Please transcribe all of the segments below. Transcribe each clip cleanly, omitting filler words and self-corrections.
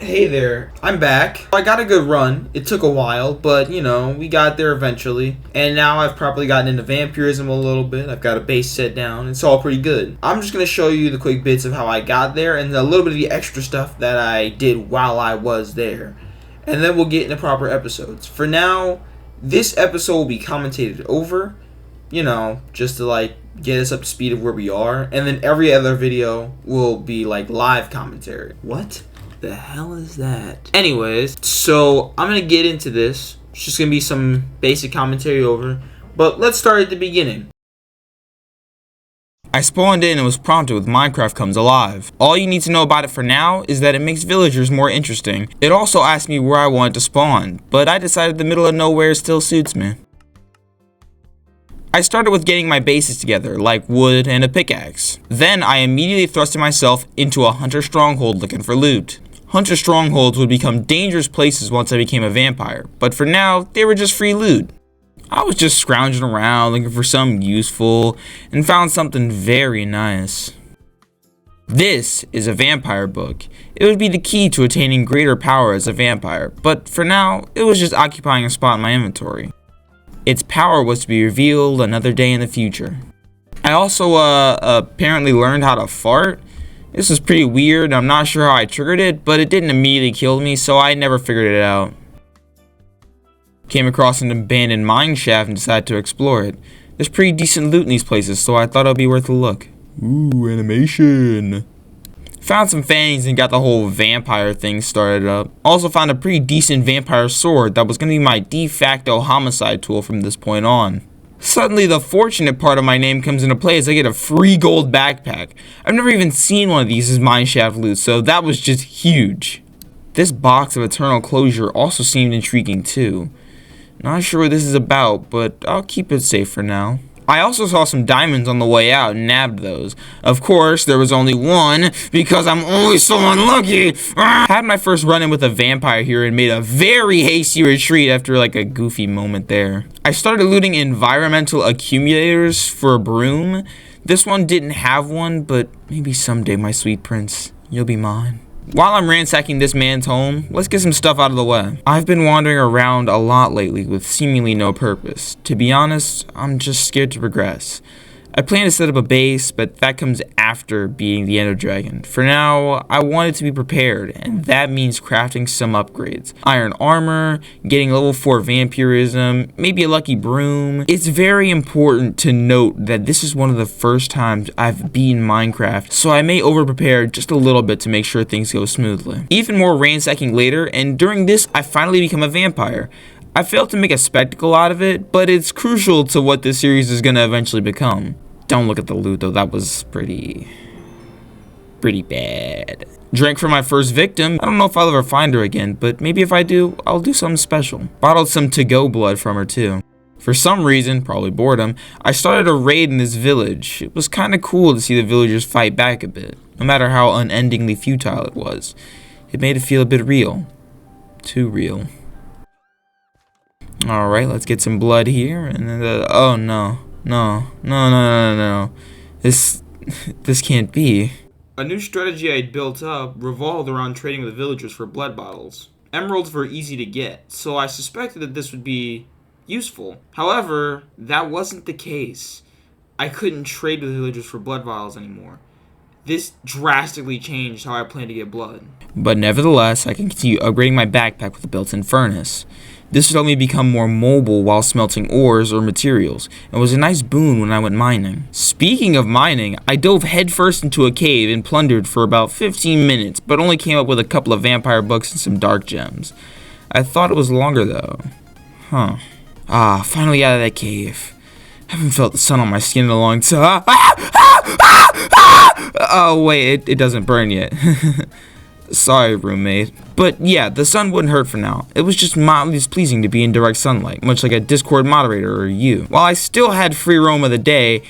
Hey there, I'm back. I got a good run. It took a while, but we got there eventually. And now I've probably gotten into vampirism a little bit. I've got a base set down. It's all pretty good. I'm just going to show you the quick bits of how I got there and a little bit of the extra stuff that I did while I was there. And then we'll get into proper episodes. For now, this episode will be commentated over, just to get us up to speed of where we are. And then every other video will be live commentary. What the hell is that? Anyways, so I'm gonna get into this. It's just gonna be some basic commentary over, but let's start at the beginning. I spawned in and was prompted with Minecraft comes alive. All you need to know about it for now is that it makes villagers more interesting. It also asked me where I wanted to spawn, but I decided the middle of nowhere still suits me. I started with getting my bases together, like wood and a pickaxe. Then I immediately thrusted myself into a hunter stronghold looking for loot. Hunter strongholds would become dangerous places once I became a vampire, but for now, they were just free loot. I was just scrounging around looking for something useful and found something very nice. This is a vampire book. It would be the key to attaining greater power as a vampire, but for now, it was just occupying a spot in my inventory. Its power was to be revealed another day in the future. I also apparently learned how to fart. This was pretty weird. I'm not sure how I triggered it, but it didn't immediately kill me, so I never figured it out. Came across an abandoned mine shaft and decided to explore it. There's pretty decent loot in these places, so I thought it would be worth a look. Ooh, animation. Found some fangs and got the whole vampire thing started up. Also found a pretty decent vampire sword that was going to be my de facto homicide tool from this point on. Suddenly the fortunate part of my name comes into play as I get a free gold backpack. I've never even seen one of these as mineshaft loot, so that was just huge. This box of eternal closure also seemed intriguing too. Not sure what this is about, but I'll keep it safe for now. I also saw some diamonds on the way out and nabbed those. Of course, there was only one, because I'm always so unlucky. Had my first run-in with a vampire here and made a very hasty retreat after a goofy moment there. I started looting environmental accumulators for a broom. This one didn't have one, but maybe someday, my sweet prince, you'll be mine. While I'm ransacking this man's home, let's get some stuff out of the way. I've been wandering around a lot lately with seemingly no purpose. To be honest, I'm just scared to progress. I plan to set up a base, but that comes after beating the Ender Dragon. For now, I wanted to be prepared, and that means crafting some upgrades. Iron armor, getting level 4 vampirism, maybe a lucky broom. It's very important to note that this is one of the first times I've beaten Minecraft, so I may over-prepare just a little bit to make sure things go smoothly. Even more ransacking later, and during this, I finally become a vampire. I failed to make a spectacle out of it, but it's crucial to what this series is going to eventually become. Don't look at the loot though, that was pretty bad. Drank for my first victim. I don't know if I'll ever find her again, but maybe if I do, I'll do something special. Bottled some to-go blood from her too. For some reason, probably boredom, I started a raid in this village. It was kinda cool to see the villagers fight back a bit, no matter how unendingly futile it was. It made it feel a bit real. Too real. Alright, let's get some blood here, and then, oh no. No. This can't be. A new strategy I'd built up revolved around trading with villagers for blood bottles. Emeralds were easy to get, so I suspected that this would be useful. However, that wasn't the case. I couldn't trade with villagers for blood vials anymore. This drastically changed how I plan to get blood. But nevertheless, I can continue upgrading my backpack with a built-in furnace. This would help me become more mobile while smelting ores or materials, and was a nice boon when I went mining. Speaking of mining, I dove headfirst into a cave and plundered for about 15 minutes, but only came up with a couple of vampire books and some dark gems. I thought it was longer though. Finally out of that cave. Haven't felt the sun on my skin in a long time. Oh wait, it doesn't burn yet. Sorry, roommate. But yeah, the sun wouldn't hurt for now. It was just mildly displeasing to be in direct sunlight, much like a Discord moderator or you. While I still had free roam of the day,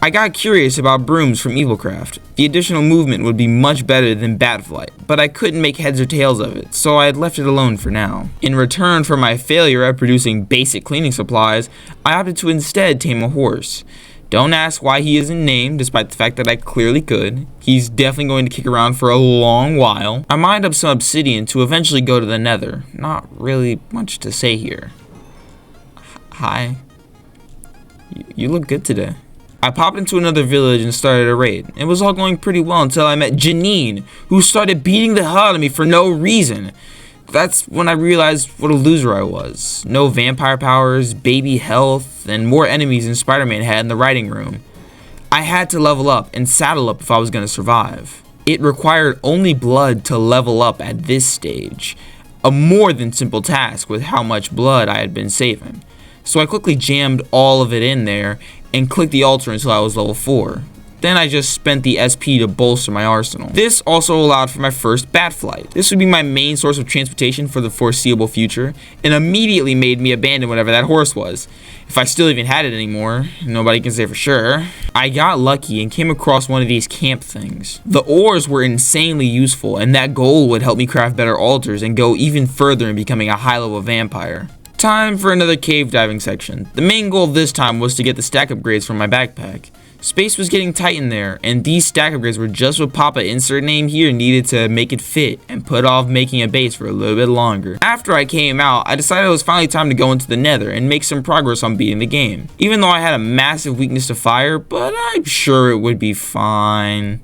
I got curious about brooms from Evilcraft. The additional movement would be much better than bat flight, but I couldn't make heads or tails of it, so I had left it alone for now. In return for my failure at producing basic cleaning supplies, I opted to instead tame a horse. Don't ask why he isn't named, despite the fact that I clearly could. He's definitely going to kick around for a long while. I mined up some obsidian to eventually go to the nether. Not really much to say here. Hi. You look good today. I popped into another village and started a raid. It was all going pretty well until I met Janine, who started beating the hell out of me for no reason. That's when I realized what a loser I was. No vampire powers, baby health, and more enemies than Spider-Man had in the writing room. I had to level up and saddle up if I was going to survive. It required only blood to level up at this stage. A more than simple task with how much blood I had been saving. So I quickly jammed all of it in there and clicked the altar until I was level 4. Then I just spent the SP to bolster my arsenal. This also allowed for my first bat flight. This would be my main source of transportation for the foreseeable future, and immediately made me abandon whatever that horse was. If I still even had it anymore, nobody can say for sure. I got lucky and came across one of these camp things. The ores were insanely useful, and that gold would help me craft better altars and go even further in becoming a high-level vampire. Time for another cave diving section. The main goal this time was to get the stack upgrades from my backpack. Space was getting tight in there, and these stack upgrades were just what Papa insert name here needed to make it fit and put off making a base for a little bit longer. After I came out, I decided it was finally time to go into the nether and make some progress on beating the game. Even though I had a massive weakness to fire, but I'm sure it would be fine.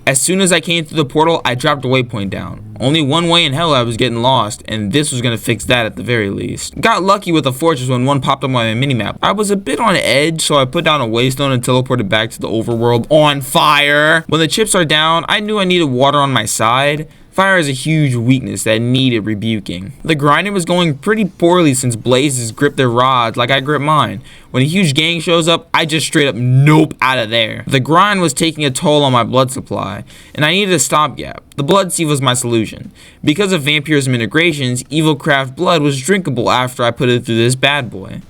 As soon as I came through the portal, I dropped a waypoint down. Only one way in hell I was getting lost, and this was going to fix that at the very least. Got lucky with a fortress when one popped up on my minimap. I was a bit on edge, so I put down a waystone and teleported back to the overworld on fire. When the chips are down, I knew I needed water on my side. Fire is a huge weakness that needed rebuking. The grinding was going pretty poorly since blazes grip their rods like I grip mine. When a huge gang shows up, I just straight up nope out of there. The grind was taking a toll on my blood supply, and I needed a stopgap. The blood sieve was my solution. Because of vampirism integrations, evil craft blood was drinkable after I put it through this bad boy.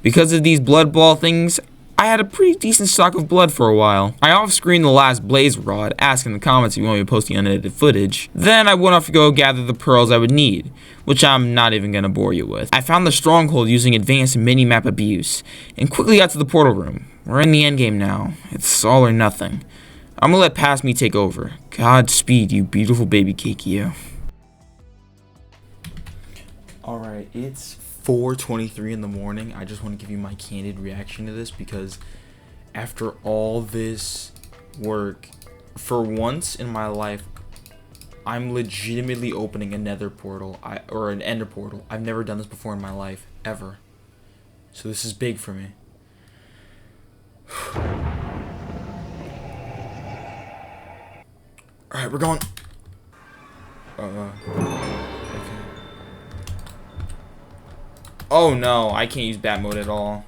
Because of these blood ball things, I had a pretty decent stock of blood for a while. I off-screened the last blaze rod, asking in the comments if you want me to post the unedited footage. Then I went off to go gather the pearls I would need, which I'm not even gonna bore you with. I found the stronghold using advanced mini-map abuse, and quickly got to the portal room. We're in the endgame now. It's all or nothing. I'm gonna let past me take over. Godspeed, you beautiful baby cake, you. Alright, it's 4:23 in the morning. I just want to give you my candid reaction to this because after all this work, for once in my life, I'm legitimately opening a nether portal, or an ender portal. I've never done this before in my life, ever. So this is big for me. Alright, we're going. Okay. Oh no, I can't use bat mode at all.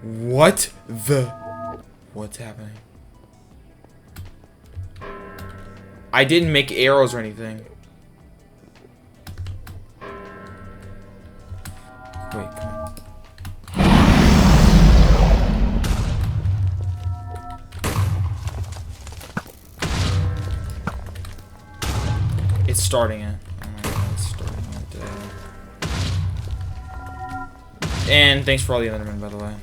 What's happening? I didn't make arrows or anything. Wait, come on. It's starting it. Oh my god, it's starting right there. And thanks for all the Endermen, by the way.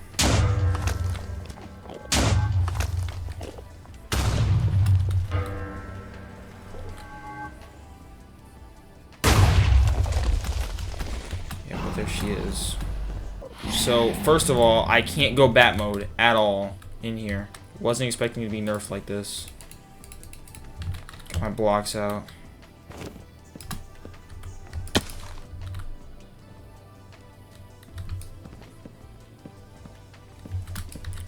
Yeah, but there she is. So, first of all, I can't go bat mode at all in here. Wasn't expecting to be nerfed like this. Got my blocks out.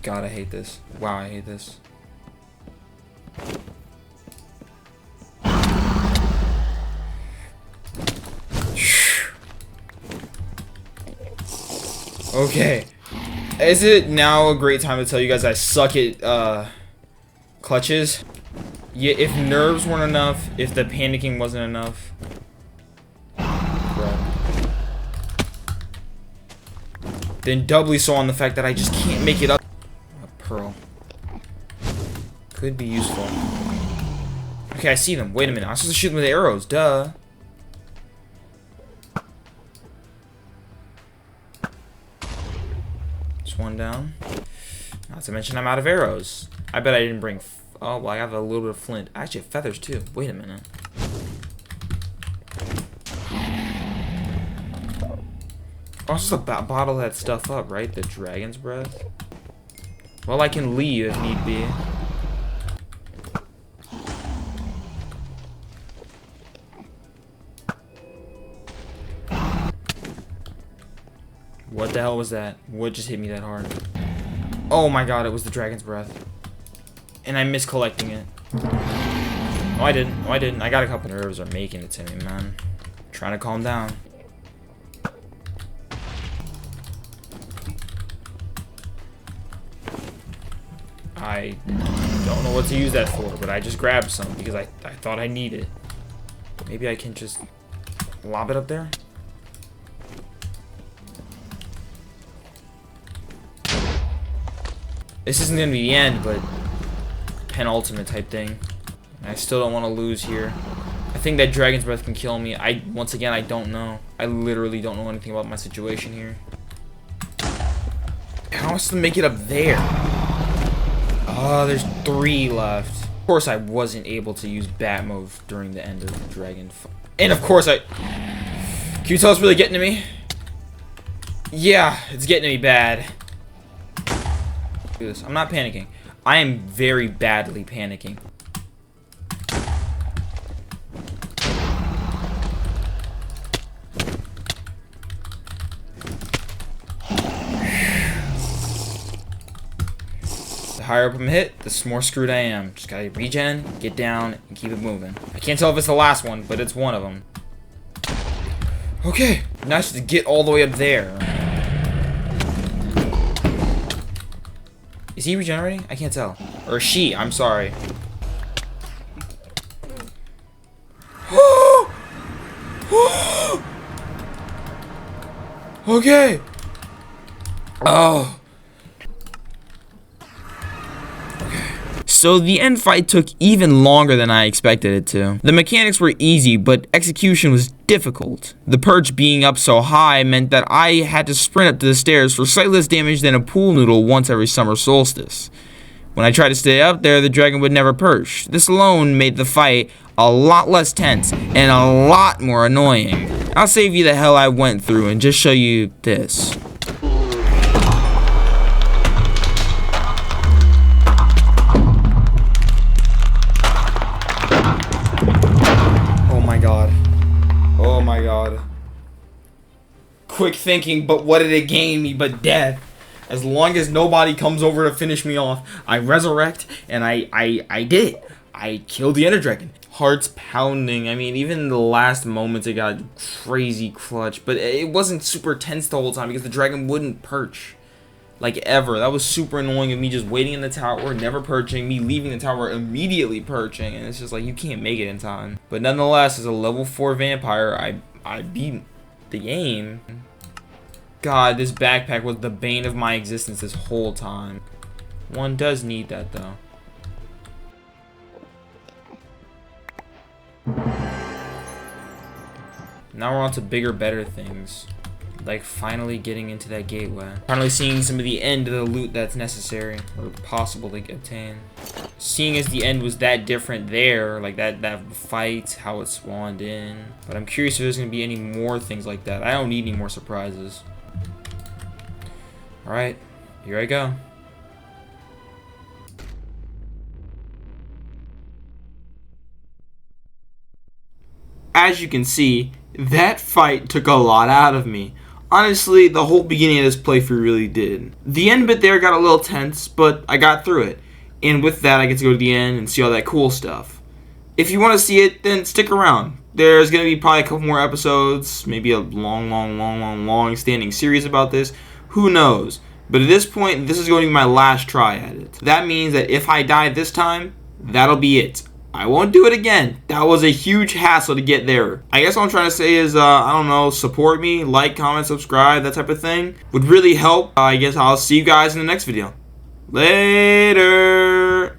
God, I hate this. Wow, I hate this. Okay. Is it now a great time to tell you guys I suck at clutches? Yeah, if nerves weren't enough, if the panicking wasn't enough. Then doubly so on the fact that I just can't make it up. Pearl. Could be useful. Okay, I see them. Wait a minute. I'm supposed to shoot them with arrows. Duh. Just one down. Not to mention I'm out of arrows. I bet I didn't bring... Oh, well, I have a little bit of flint. I actually have feathers, too. Wait a minute. I'm supposed to bottle that stuff up, right? The dragon's breath? Well, I can leave if need be. What the hell was that? What just hit me that hard? Oh my god, it was the dragon's breath. And I missed collecting it. No, I didn't. No, I didn't. I got a couple nerves are making it to me, man. I'm trying to calm down. I don't know what to use that for, but I just grabbed some because I thought I needed it. Maybe I can just lob it up there? This isn't gonna be the end, but penultimate type thing. I still don't want to lose here. I think that dragon's breath can kill me. Once again, I don't know. I literally don't know anything about my situation here. How am I supposed to make it up there? Oh, there's 3 left. Of course, I wasn't able to use bat mode during the end of the dragon. And of course, Can you tell it's really getting to me? Yeah, it's getting to me bad. Do this. I'm not panicking. I am very badly panicking. The higher up I'm hit, the more screwed I am. Just gotta regen, get down, and keep it moving. I can't tell if it's the last one, but it's one of them. Okay, now I should get all the way up there. Is he regenerating? I can't tell. Or she, I'm sorry. Okay. Oh. So the end fight took even longer than I expected it to. The mechanics were easy, but execution was difficult. The perch being up so high meant that I had to sprint up to the stairs for slightly less damage than a pool noodle once every summer solstice. When I tried to stay up there, the dragon would never perch. This alone made the fight a lot less tense and a lot more annoying. I'll save you the hell I went through and just show you this. Oh my god. Quick thinking, but what did it gain me but death? As long as nobody comes over to finish me off, I resurrect, and I did it. I killed the Ender Dragon. Hearts pounding. I mean, even in the last moments it got crazy clutch, but it wasn't super tense the whole time because the dragon wouldn't perch. Like, ever. That was super annoying of me just waiting in the tower, never perching, me leaving the tower, immediately perching, and it's just like, you can't make it in time. But nonetheless, as a level 4 vampire, I beat the game. God, this backpack was the bane of my existence this whole time. One does need that, though. Now we're on to bigger, better things. Like finally getting into that gateway. Finally seeing some of the end of the loot that's necessary or possible to obtain. Seeing as the end was that different there, like that fight, how it spawned in. But I'm curious if there's gonna be any more things like that. I don't need any more surprises. Alright, here I go. As you can see, that fight took a lot out of me. Honestly, the whole beginning of this playthrough really did. The end bit there got a little tense, but I got through it. And with that, I get to go to the end and see all that cool stuff. If you want to see it, then stick around. There's going to be probably a couple more episodes, maybe a long standing series about this. Who knows? But at this point, this is going to be my last try at it. That means that if I die this time, that'll be it. I won't do it again. That was a huge hassle to get there. I guess what I'm trying to say is, I don't know, support me, like, comment, subscribe, that type of thing. Would really help. I guess I'll see you guys in the next video. Later.